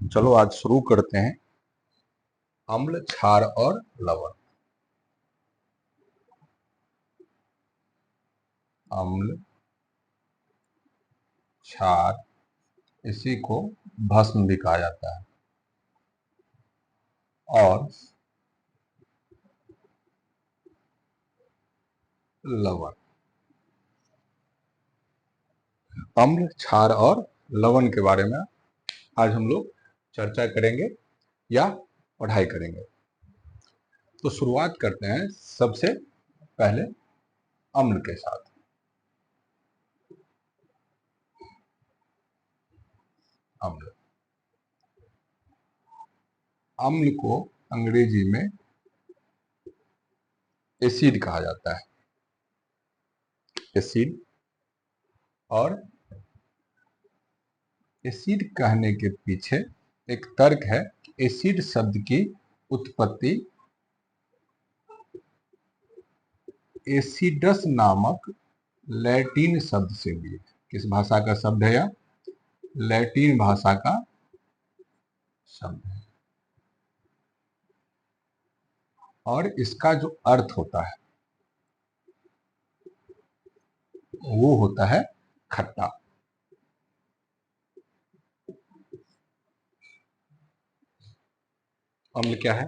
चलो आज शुरू करते हैं। अम्ल, क्षार और लवण। अम्ल, क्षार, इसी को भस्म भी कहा जाता है। और लवण। अम्ल, क्षार और लवण के बारे में आज हम लोग चर्चा करेंगे या पढ़ाई करेंगे। तो शुरुआत करते हैं सबसे पहले अम्ल के साथ। अम्ल, अम्ल को अंग्रेजी में एसिड कहा जाता है। एसिड। और एसिड कहने के पीछे एक तर्क है। एसिड शब्द की उत्पत्ति एसिडस नामक लैटिन शब्द से हुई है। किस भाषा का शब्द है यह? लैटिन भाषा का शब्द है। और इसका जो अर्थ होता है वो होता है खट्टा। अम्ल क्या है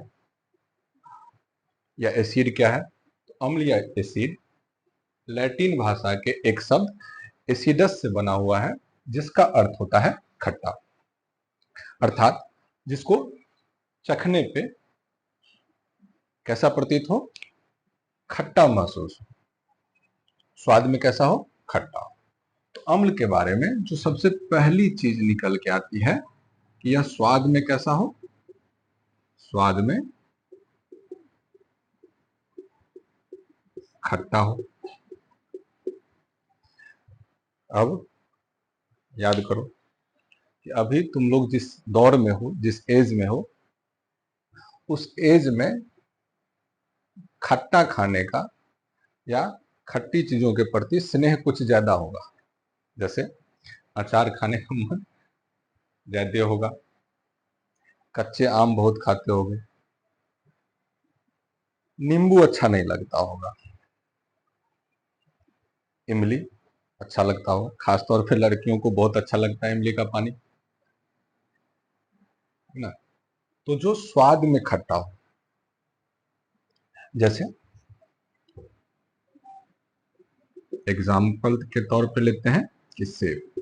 या एसिड क्या है? तो अम्ल या एसिड लैटिन भाषा के एक शब्द एसिडस से बना हुआ है, जिसका अर्थ होता है खट्टा। अर्थात जिसको चखने पे कैसा प्रतीत हो? खट्टा महसूस हो। स्वाद में कैसा हो? खट्टा हो। तो अम्ल के बारे में जो सबसे पहली चीज निकल के आती है कि यह स्वाद में कैसा हो? स्वाद में खट्टा हो। अब याद करो कि अभी तुम लोग जिस दौर में हो, जिस एज में हो, उस एज में खट्टा खाने का या खट्टी चीजों के प्रति स्नेह कुछ ज्यादा होगा। जैसे अचार खाने का मन ज्यादा होगा, कच्चे आम बहुत खाते होगे, नींबू अच्छा नहीं लगता होगा, इमली अच्छा लगता होगा। खासतौर पे लड़कियों को बहुत अच्छा लगता है इमली का पानी, है ना? तो जो स्वाद में खट्टा हो, जैसे एग्जाम्पल के तौर पे लेते हैं कि सेब।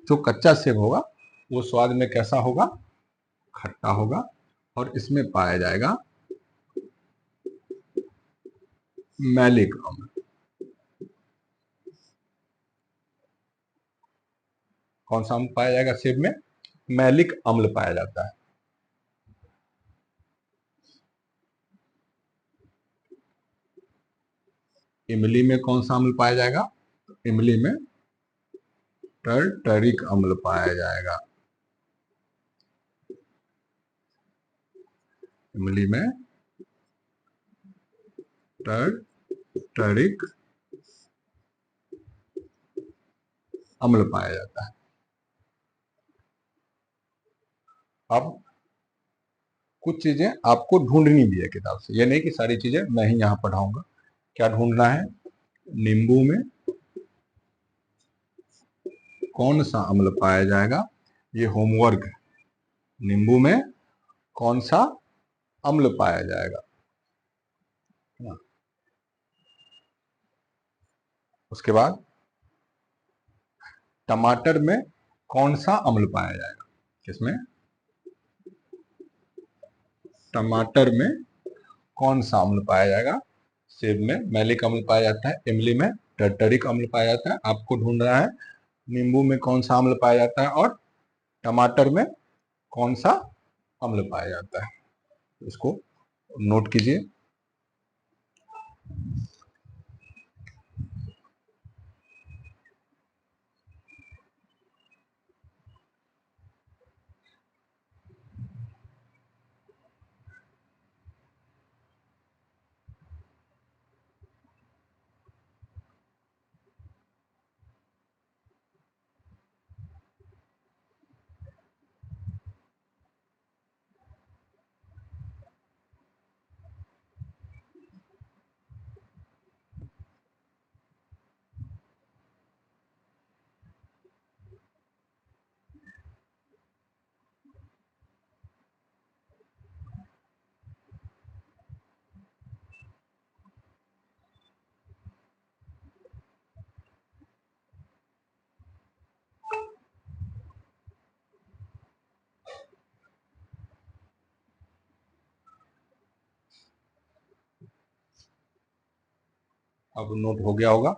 जो कच्चा सेब होगा वो स्वाद में कैसा होगा? खट्टा होगा। और इसमें पाया जाएगा मैलिक अम्ल। कौन सा अम्ल पाया जाएगा सेब में? मैलिक अम्ल पाया जाता है। इमली में कौन सा अम्ल पाया जाएगा? इमली में टर्टरिक अम्ल पाया जाएगा। इमली में टर्टरिक अम्ल पाया जाता है। अब कुछ चीजें आपको ढूंढनी भी है किताब से, ये नहीं कि सारी चीजें मैं ही यहां पढ़ाऊंगा। क्या ढूंढना है? नींबू में कौन सा अम्ल पाया जाएगा? ये होमवर्क है। नींबू में कौन सा अम्ल पाया जाएगा? हाँ। उसके बाद टमाटर में कौन सा अम्ल पाया जाएगा? किसमें? टमाटर में कौन सा अम्ल पाया जाएगा? सेब में मैलिक अम्ल पाया जाता है, इमली में टर्टरिक अम्ल पाया जाता है। आपको ढूंढना है नींबू में कौन सा अम्ल पाया जाता है और टमाटर में कौन सा अम्ल पाया जाता है। इसको नोट कीजिए। अब नोट हो गया होगा,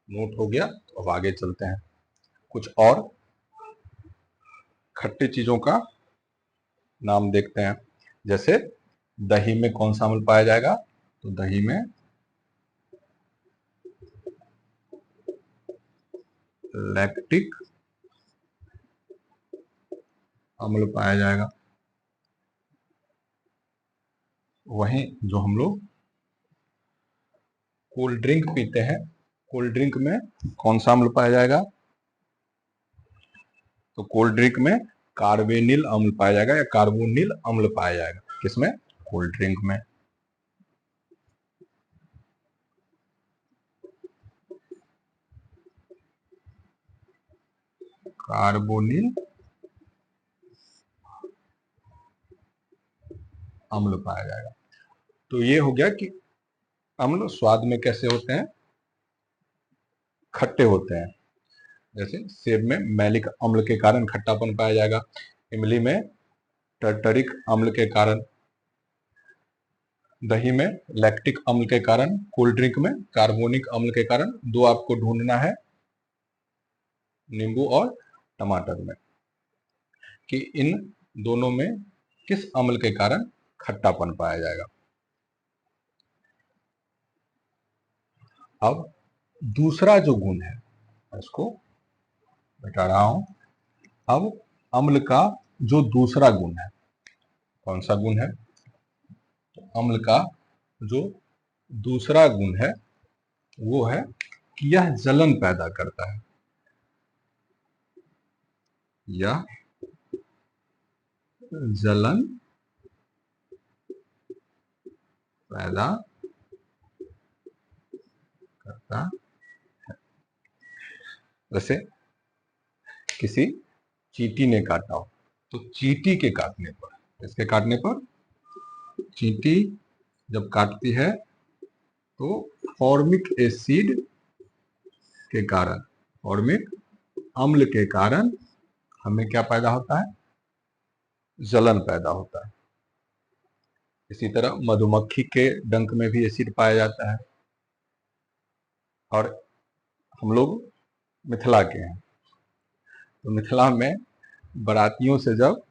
नोट हो गया तो अब आगे चलते हैं, कुछ और खट्टी चीजों का नाम देखते हैं। जैसे दही में कौन सा अम्ल पाया जाएगा, तो दही में लैक्टिक अम्ल पाया जाएगा। वहीं जो हम लोग कोल्ड ड्रिंक पीते हैं, कोल्ड ड्रिंक में कौन सा अम्ल पाया जाएगा, तो कोल्ड ड्रिंक में कार्बेनिल अम्ल पाया जाएगा या कार्बोनिल अम्ल पाया जाएगा। किसमें, कोल्ड ड्रिंक में। कार्बोनिल अम्ल पाया जाएगा। तो ये हो गया कि अम्ल स्वाद में कैसे होते हैं, खट्टे होते हैं। जैसे सेब में मैलिक अम्ल के कारण खट्टापन पाया जाएगा, इमली में टर्टरिक अम्ल के कारण, दही में लैक्टिक अम्ल के कारण, कोल्ड ड्रिंक में कार्बोनिक अम्ल के कारण। दो आपको ढूंढना है नींबू और टमाटर में कि इन दोनों में किस अम्ल के कारण खट्टापन पाया जाएगा। अब दूसरा जो गुण है, इसको बता रहा हूं। अब अम्ल का जो दूसरा गुण है, कौन सा गुण है, तो अम्ल का जो दूसरा गुण है वो है कि यह जलन पैदा करता है। यह जलन पैदा करता। जैसे किसी चींटी ने काटा हो, तो चींटी के काटने पर, इसके काटने पर, चींटी जब काटती है तो फॉर्मिक एसिड के कारण, फॉर्मिक अम्ल के कारण हमें क्या पैदा होता है, जलन पैदा होता है। इसी तरह मधुमक्खी के डंक में भी एसिड पाया जाता है। और हम लोग मिथिला के हैं, तो मिथिला में बारातियों से जब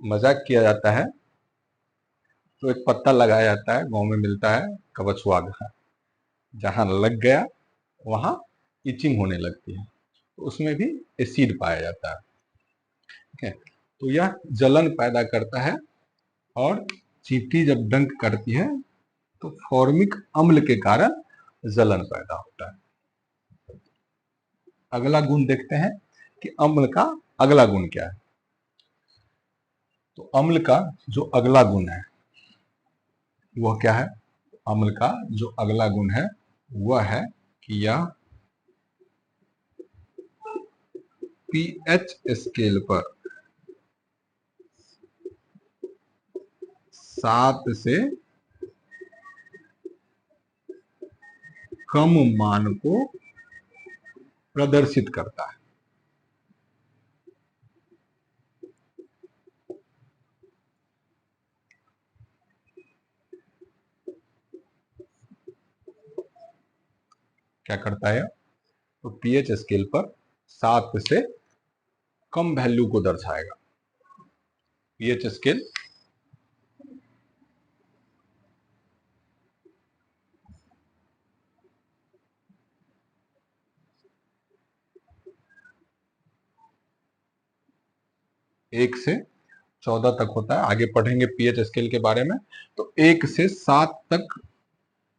मजाक किया जाता है तो एक पत्ता लगाया जाता है, गांव में मिलता है कवचुआ का, जहां लग गया वहां इचिंग होने लगती है, तो उसमें भी एसिड पाया जाता है। ठीक है, तो यह जलन पैदा करता है। और चींटी जब डंक करती है तो फॉर्मिक अम्ल के कारण जलन पैदा होता है। अगला गुण देखते हैं कि अम्ल का अगला गुण क्या है। तो अम्ल का जो अगला गुण है वह क्या है, अम्ल का जो अगला गुण है वह है कि यह पीएच स्केल पर 7 से कम मान को प्रदर्शित करता है। क्या करता है, तो पीएच स्केल पर 7 से कम वैल्यू को दर्शाएगा। पीएच स्केल एक से 14 तक होता है, आगे पढ़ेंगे पीएच स्केल के बारे में। तो 1 से 7 तक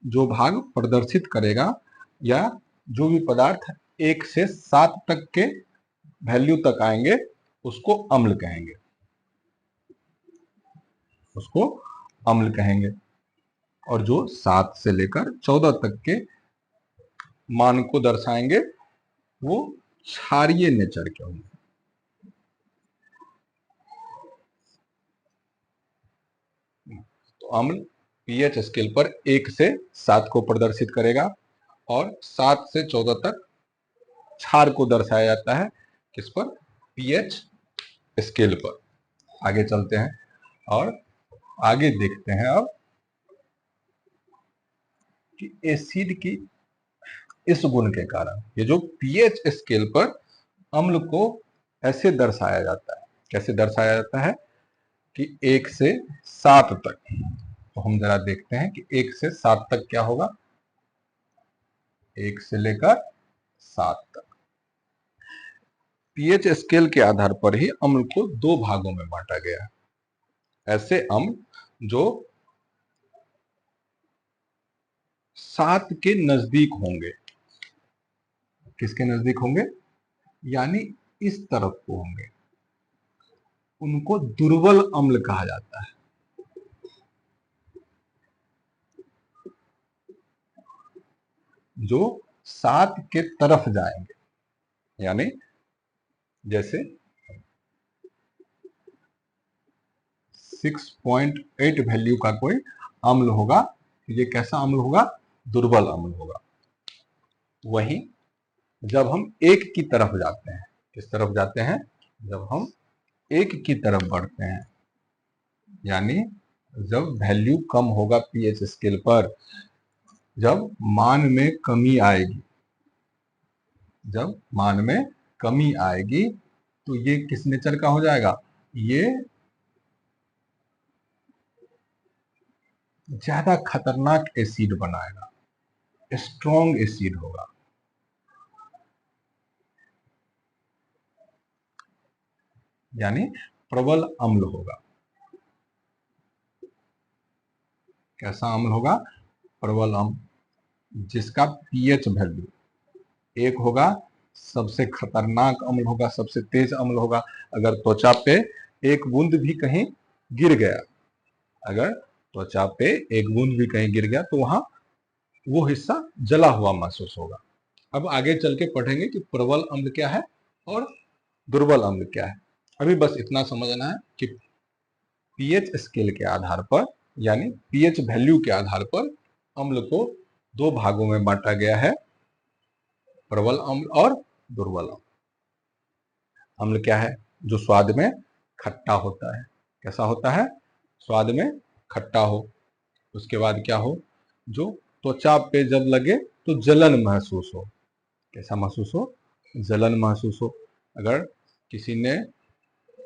जो भाग प्रदर्शित करेगा, या जो भी पदार्थ 1 से 7 तक के वैल्यू तक आएंगे उसको अम्ल कहेंगे, उसको अम्ल कहेंगे। और जो 7 से लेकर 14 तक के मान को दर्शाएंगे वो क्षारीय नेचर के होंगे। तो अम्ल पीएच स्केल पर 1 से 7 को प्रदर्शित करेगा और 7 से 14 तक क्षार को दर्शाया जाता है। किस पर, पीएच स्केल पर। आगे चलते हैं और आगे देखते हैं अब कि एसिड की इस गुण के कारण, ये जो पीएच स्केल पर अम्ल को ऐसे दर्शाया जाता है, कैसे दर्शाया जाता है कि 1 से 7 तक। तो हम जरा देखते हैं कि 1 से 7 तक क्या होगा। 1 से लेकर 7 तक पीएच स्केल के आधार पर ही अम्ल को 2 भागों में बांटा गया है। ऐसे अम्ल जो 7 के नजदीक होंगे, किसके नजदीक होंगे, यानी इस तरफ को होंगे, उनको दुर्बल अम्ल कहा जाता है। जो 7 के तरफ जाएंगे, यानी जैसे 6.8 वैल्यू का कोई अम्ल होगा, ये कैसा अम्ल होगा, दुर्बल अम्ल होगा। वहीं जब हम 1 की तरफ जाते हैं, किस तरफ जाते हैं, जब हम 1 की तरफ बढ़ते हैं, यानी जब वैल्यू कम होगा पीएच स्केल पर, जब मान में कमी आएगी, जब मान में कमी आएगी तो ये किस नेचर का हो जाएगा, ये ज्यादा खतरनाक एसिड बनाएगा, स्ट्रॉन्ग एसिड होगा। यानी प्रबल अम्ल होगा। कैसा अम्ल होगा, प्रबल अम्ल, जिसका पीएच वैल्यू 1 होगा, सबसे खतरनाक अम्ल होगा, सबसे तेज अम्ल होगा। अगर त्वचा पे एक बूंद भी कहीं गिर गया, अगर त्वचा पे एक बूंद भी कहीं गिर गया तो वहां वो हिस्सा जला हुआ महसूस होगा। अब आगे चल के पढ़ेंगे कि प्रबल अम्ल क्या है और दुर्बल अम्ल क्या है। अभी बस इतना समझना है कि पीएच स्केल के आधार पर, यानी पीएच वैल्यू के आधार पर अम्ल को 2 भागों में बांटा गया है, प्रबल अम्ल और दुर्बल अम्ल। अम्ल क्या है, जो स्वाद में खट्टा होता है। कैसा होता है, स्वाद में खट्टा हो। उसके बाद क्या हो, जो त्वचा पे जब लगे तो जलन महसूस हो। कैसा महसूस हो, जलन महसूस हो। अगर किसी ने,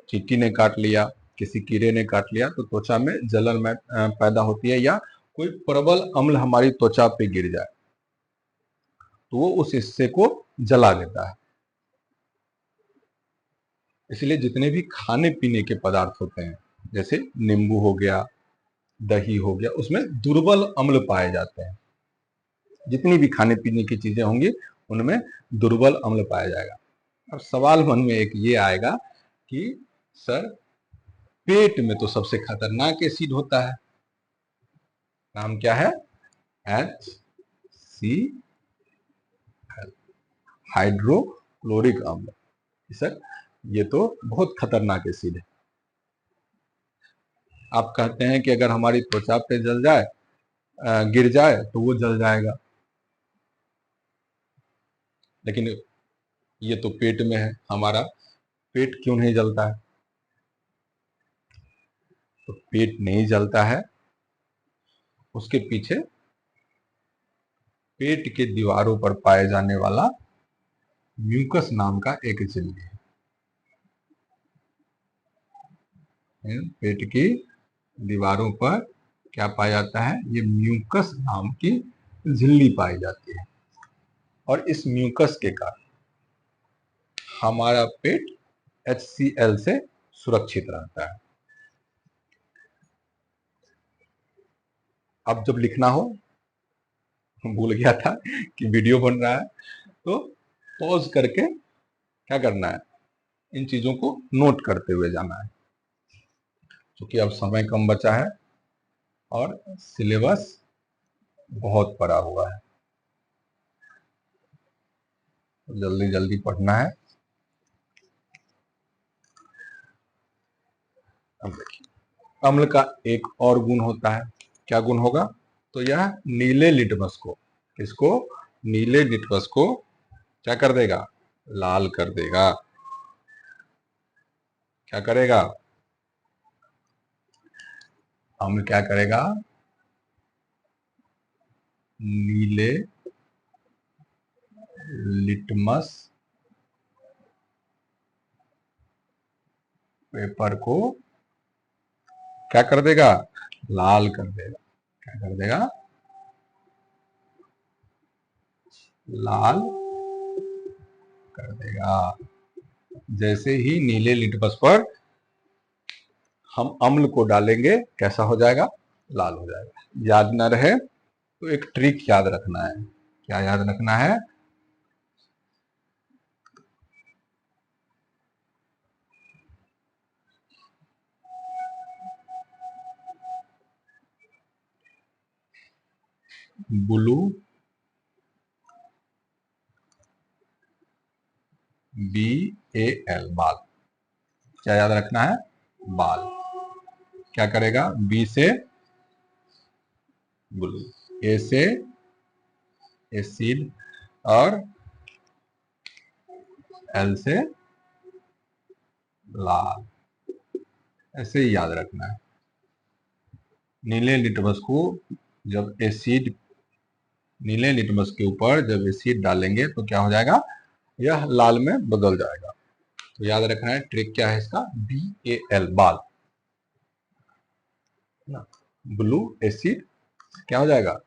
चींटी ने काट लिया, किसी कीड़े ने काट लिया तो त्वचा में जलन में पैदा होती है, या कोई प्रबल अम्ल हमारी त्वचा पे गिर जाए तो वो उस हिस्से को जला देता है। इसलिए जितने भी खाने पीने के पदार्थ होते हैं, जैसे नींबू हो गया, दही हो गया, उसमें दुर्बल अम्ल पाए जाते हैं। जितनी भी खाने पीने की चीजें होंगी उनमें दुर्बल अम्ल पाया जाएगा। अब सवाल मन में एक ये आएगा कि सर, पेट में तो सबसे खतरनाक एसिड होता है, नाम क्या है, HCl, हाइड्रोक्लोरिक अम्ल। सर ये तो बहुत खतरनाक एसिड है। आप कहते हैं कि अगर हमारी त्वचा पे जल जाए, गिर जाए तो वो जल जाएगा, लेकिन ये तो पेट में है, हमारा पेट क्यों नहीं जलता है। तो पेट नहीं जलता है, उसके पीछे पेट के दीवारों पर पाए जाने वाला म्यूकस नाम का एक झिल्ली है। पेट की दीवारों पर क्या पाया जाता है, ये म्यूकस नाम की झिल्ली पाई जाती है, और इस म्यूकस के कारण हमारा पेट HCl से सुरक्षित रहता है। अब जब लिखना हो, भूल गया था कि वीडियो बन रहा है, तो पॉज करके क्या करना है, इन चीजों को नोट करते हुए जाना है, क्योंकि अब समय कम बचा है और सिलेबस बहुत पड़ा हुआ है, तो जल्दी जल्दी पढ़ना है। अब देखिए, अम्ल का एक और गुण होता है, क्या गुण होगा, तो यह नीले लिटमस को, किसको, नीले लिटमस को क्या कर देगा, लाल कर देगा। क्या करेगा, अम्ल क्या करेगा, नीले लिटमस पेपर को क्या कर देगा, लाल कर देगा। क्या कर देगा, लाल कर देगा। जैसे ही नीले लिटमस पर हम अम्ल को डालेंगे कैसा हो जाएगा, लाल हो जाएगा। याद ना रहे तो एक ट्रिक याद रखना है। क्या याद रखना है, ब्लू BAL बाल। क्या याद रखना है, बाल। क्या करेगा, B से ब्लू, A से एसिड और L से लाल। ऐसे ही याद रखना है। नीले लिटमस को जब एसिड, नीले लिटमस के ऊपर जब एसिड डालेंगे तो क्या हो जाएगा, यह लाल में बदल जाएगा। तो याद रखना है, ट्रिक क्या है इसका, BAL बाल। ब्लू एसिड क्या हो जाएगा,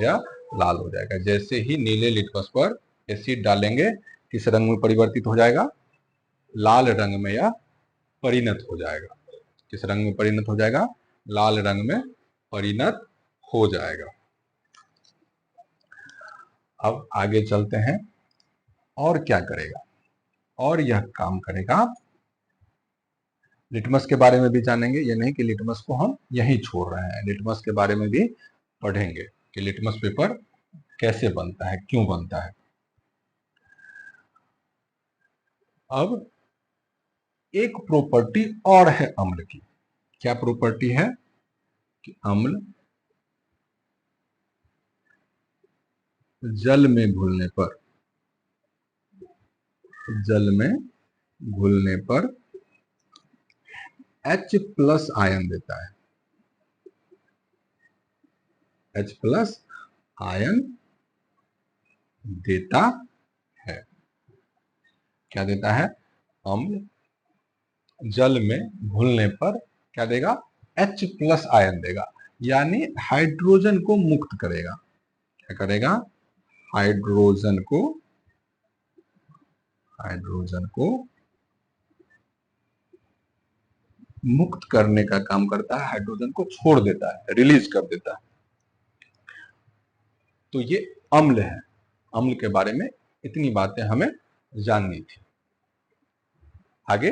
या लाल हो जाएगा। जैसे ही नीले लिटमस पर एसिड डालेंगे किस रंग में परिवर्तित हो जाएगा, लाल रंग में या परिणत हो जाएगा। किस रंग में परिणत हो जाएगा, लाल रंग में परिणत हो जाएगा। अब आगे चलते हैं, और क्या करेगा, और यह काम करेगा। लिटमस के बारे में भी जानेंगे, ये नहीं कि लिटमस को हम यहीं छोड़ रहे हैं, लिटमस के बारे में भी पढ़ेंगे कि लिटमस पेपर कैसे बनता है, क्यों बनता है। अब एक प्रॉपर्टी और है अम्ल की। क्या प्रॉपर्टी है, कि अम्ल जल में घुलने पर, जल में घुलने पर H+ आयन देता है। H+ आयन देता है। क्या देता है, अम्ल जल में घुलने पर क्या देगा, H+ आयन देगा, यानी हाइड्रोजन को मुक्त करेगा। क्या करेगा, हाइड्रोजन को, हाइड्रोजन को मुक्त करने का काम करता है, हाइड्रोजन को छोड़ देता है, रिलीज कर देता है। तो ये अम्ल है। अम्ल के बारे में इतनी बातें हमें जाननी थी। आगे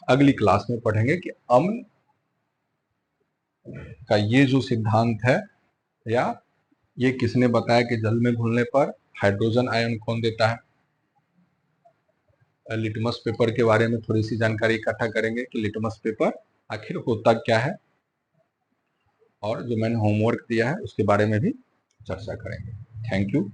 अगली क्लास में पढ़ेंगे कि अम्ल का ये जो सिद्धांत है, या ये किसने बताया कि जल में घुलने पर हाइड्रोजन आयन कौन देता है। लिटमस पेपर के बारे में थोड़ी सी जानकारी इकट्ठा करेंगे कि लिटमस पेपर आखिर होता क्या है, और जो मैंने होमवर्क दिया है उसके बारे में भी चर्चा करेंगे। Thank you.